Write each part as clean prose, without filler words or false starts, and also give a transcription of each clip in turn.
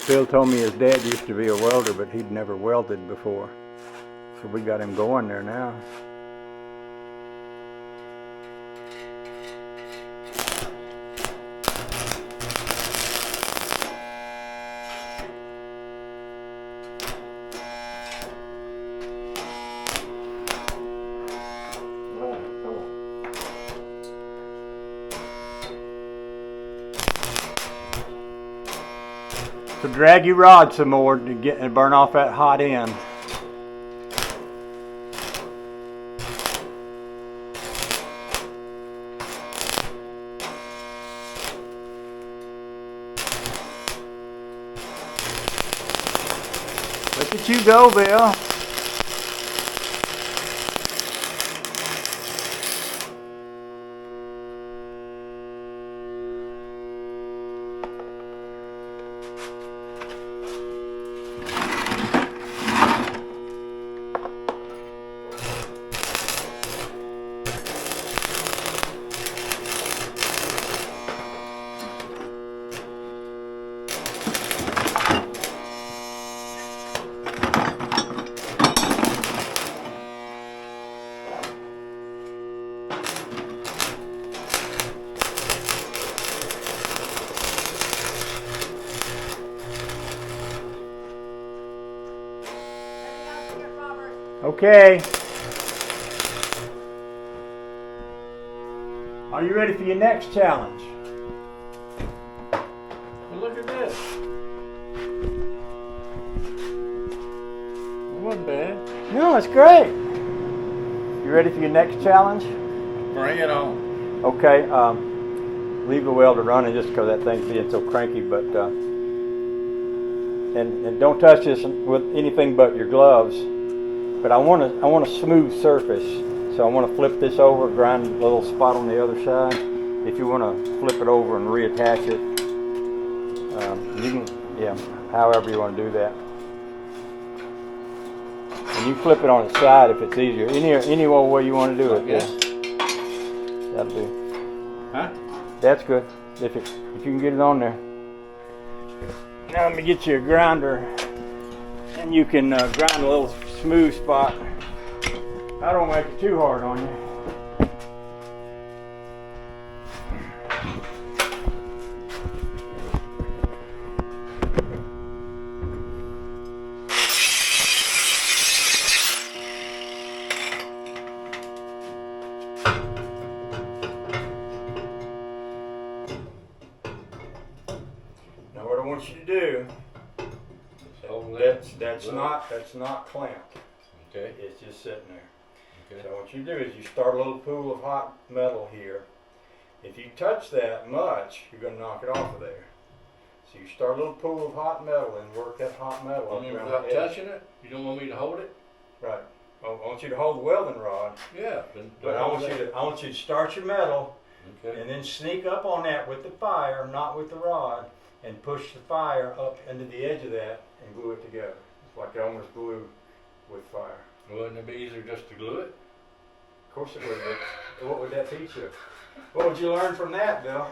Phil told me his dad used to be a welder, but he'd never welded before. So we got him going there now. So drag your rod some more to get and burn off that hot end. Look at you go, Bill. Okay. Are you ready for your next challenge? Well, look at this. It wasn't bad. No, it's great. You ready for your next challenge? Bring it on. Okay. Leave the welder running just because that thing's being so cranky, but and don't touch this with anything but your gloves. But I want a smooth surface, so I want to flip this over, grind a little spot on the other side. If you want to flip it over and reattach it, you can, however you want to do that. And you flip it on its side if it's easier. Any old way you want to do it. Yeah. That'll do. Huh? That's good. If you can get it on there. Now let me get you a grinder, and you can grind a little smooth spot. I don't make it too hard on you. Now what I want you to do, that's not clamped. Okay. It's just sitting there. Okay. So what you do is you start a little pool of hot metal here. If you touch that much, you're going to knock it off of there. So you start a little pool of hot metal and work that hot metal up around Without the edge. touching it? You don't want me to hold it? Right. I want you to hold the welding rod. Yeah. But I want you to start your metal, Okay. and then sneak up on that with the fire, not with the rod, and push the fire up into the edge of that and glue it together. It's like almost glue with fire. Wouldn't it be easier just to glue it? Of course it would be. What would that teach you? What would you learn from that, Bill?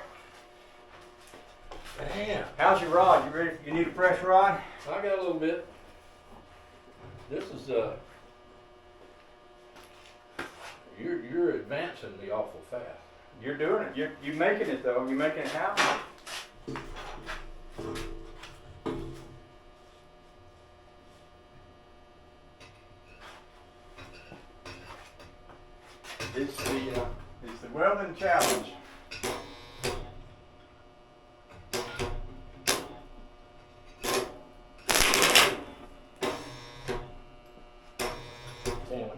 Damn. How's your rod? You ready? You need a fresh rod? I got a little bit. This is you're advancing me awful fast. You're doing it. You're making it though. You're making it happen. It's the welding challenge. Damn.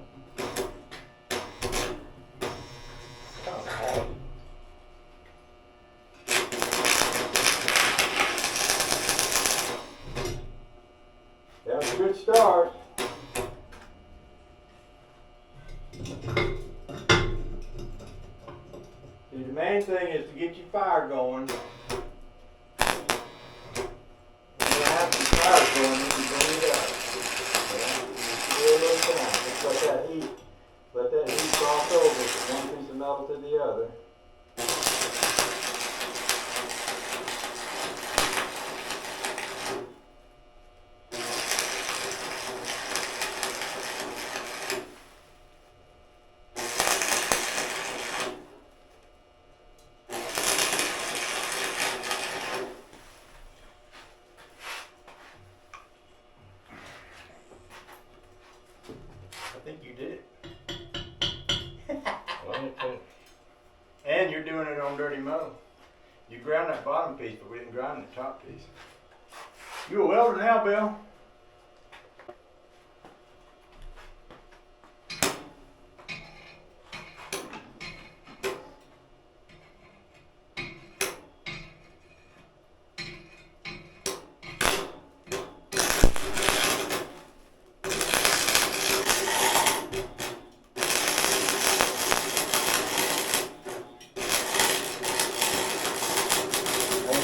That was a good start. The main thing is to get your fire going. When you have some fire going, you can bring it up. Still a little down. Just let that heat cross over from one piece of metal to the other. on dirty metal. You ground that bottom piece, but we didn't grind the top piece. You a welder now, Bill?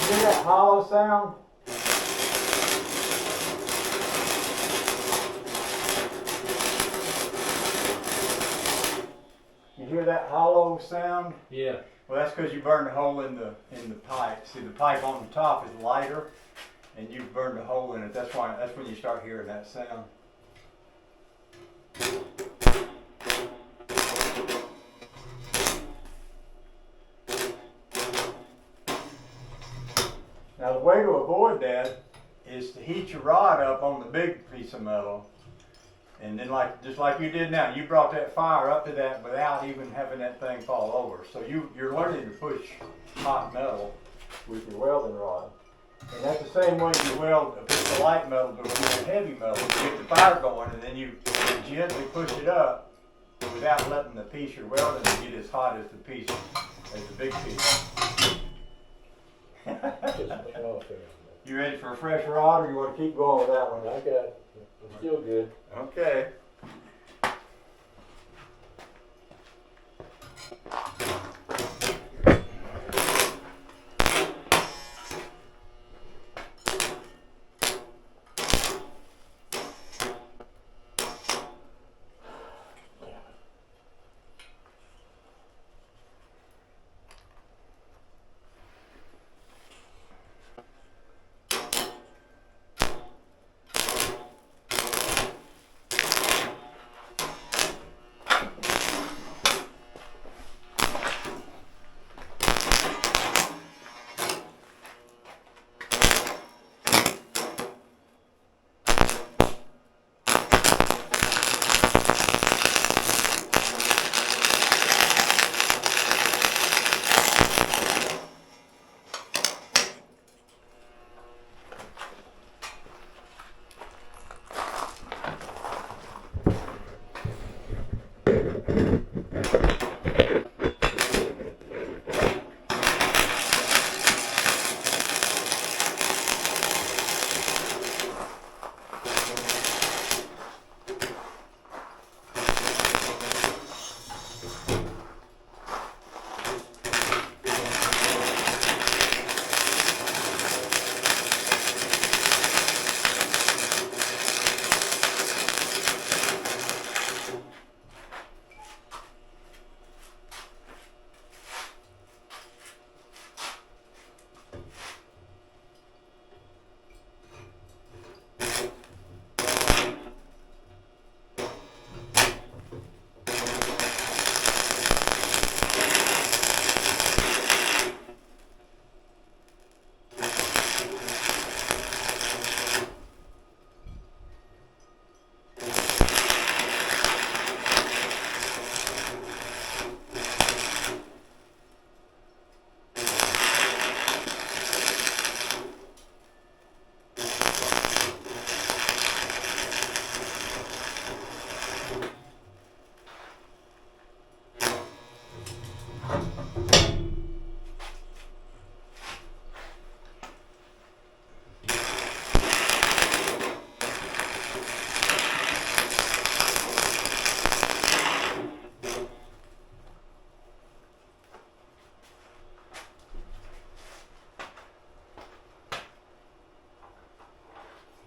Hear that hollow sound? You hear that hollow sound? Yeah. Well, that's because you burned a hole in the pipe. See, the pipe on the top is lighter, and you burned a hole in it. That's when you start hearing that sound. Now the way to avoid that is to heat your rod up on the big piece of metal, and then just like you did now, you brought that fire up to that without even having that thing fall over. So you're learning to push hot metal with your welding rod, and that's the same way you weld a piece of light metal, but with heavy metal. You get the fire going, and then you gently push it up without letting the piece you're welding get as hot as the big piece. You ready for a fresh rod, or you want to keep going with that one? I got it. I'm still good. Okay.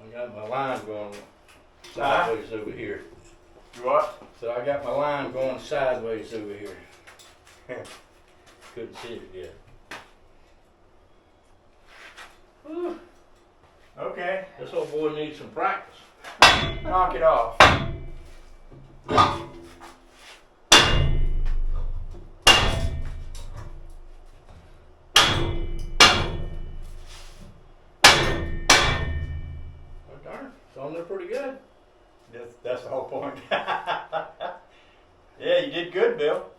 I got my line going sideways over here. You what? So I got my line going sideways over here. Couldn't see it yet. Whew. Okay. This old boy needs some practice. Knock it off. Oh, darn, it's on there pretty good. That's the whole point. Yeah, you did good, Bill.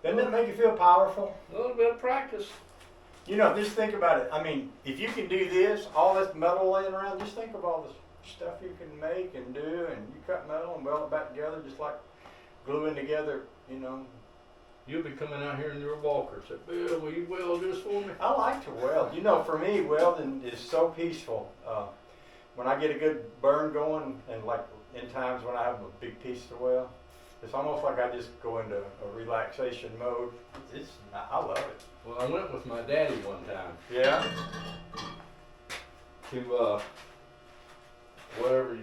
Doesn't that make you feel powerful? A little bit of practice. You know, just think about it. I mean, if you can do this, all this metal laying around, just think of all this stuff you can make and do, and you cut metal and weld it back together just like gluing together, you know. You'll be coming out here in your walker. Say, Bill, will you weld this for me? I like to weld. You know, for me, welding is so peaceful. When I get a good burn going, and like in times when I have a big piece to weld, it's almost like I just go into a relaxation mode. I love it. Well, I went with my daddy one time Yeah. to where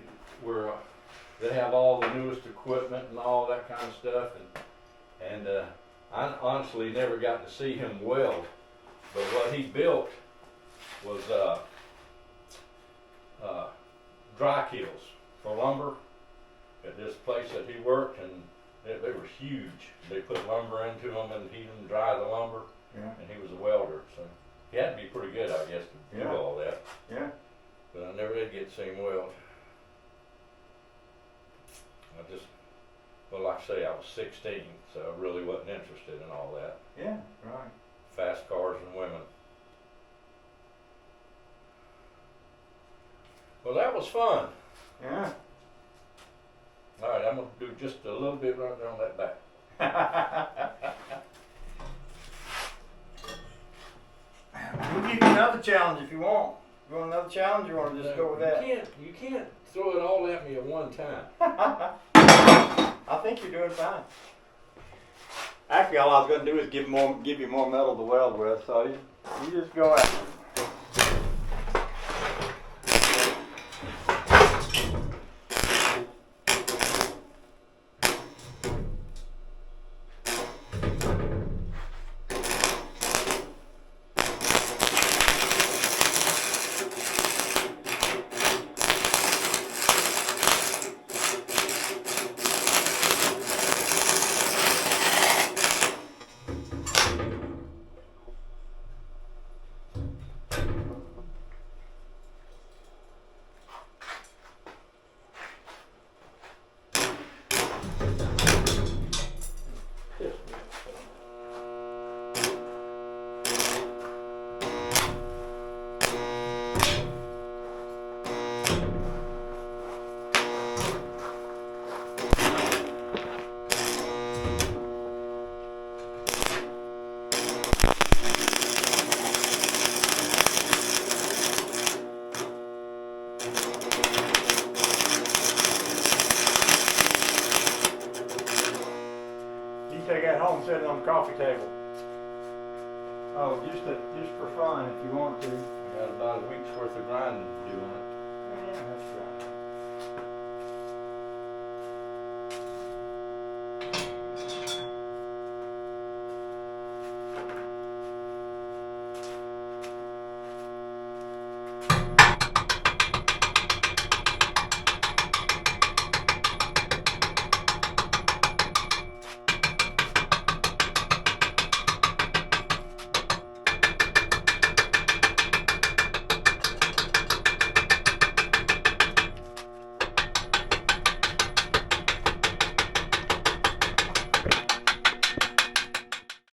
they have all the newest equipment and all that kind of stuff, and I honestly never got to see him weld, but what he built was dry kilns for lumber at this place that he worked, and they were huge. They put lumber into them and heat them, dry the lumber, Yeah. and he was a welder, so he had to be pretty good, I guess, to do Yeah. all that. Yeah. But I never did get to see him weld. Well, like I say, I was 16, so I really wasn't interested in all that. Yeah. Right. Fast cars and women. Well, that was fun. Yeah. All right, I'm going to do just a little bit right there on that back. We'll give you another challenge if you want. You want another challenge, or you want to just go with that? You can't throw it all at me at one time. I think you're doing fine. Actually, all I was going to do is give you more metal to weld with, so you just go at it. Take that home and set it on the coffee table. Oh, just for fun if you want to. I got about a week's worth of grinding to do on it. Yeah, that's right.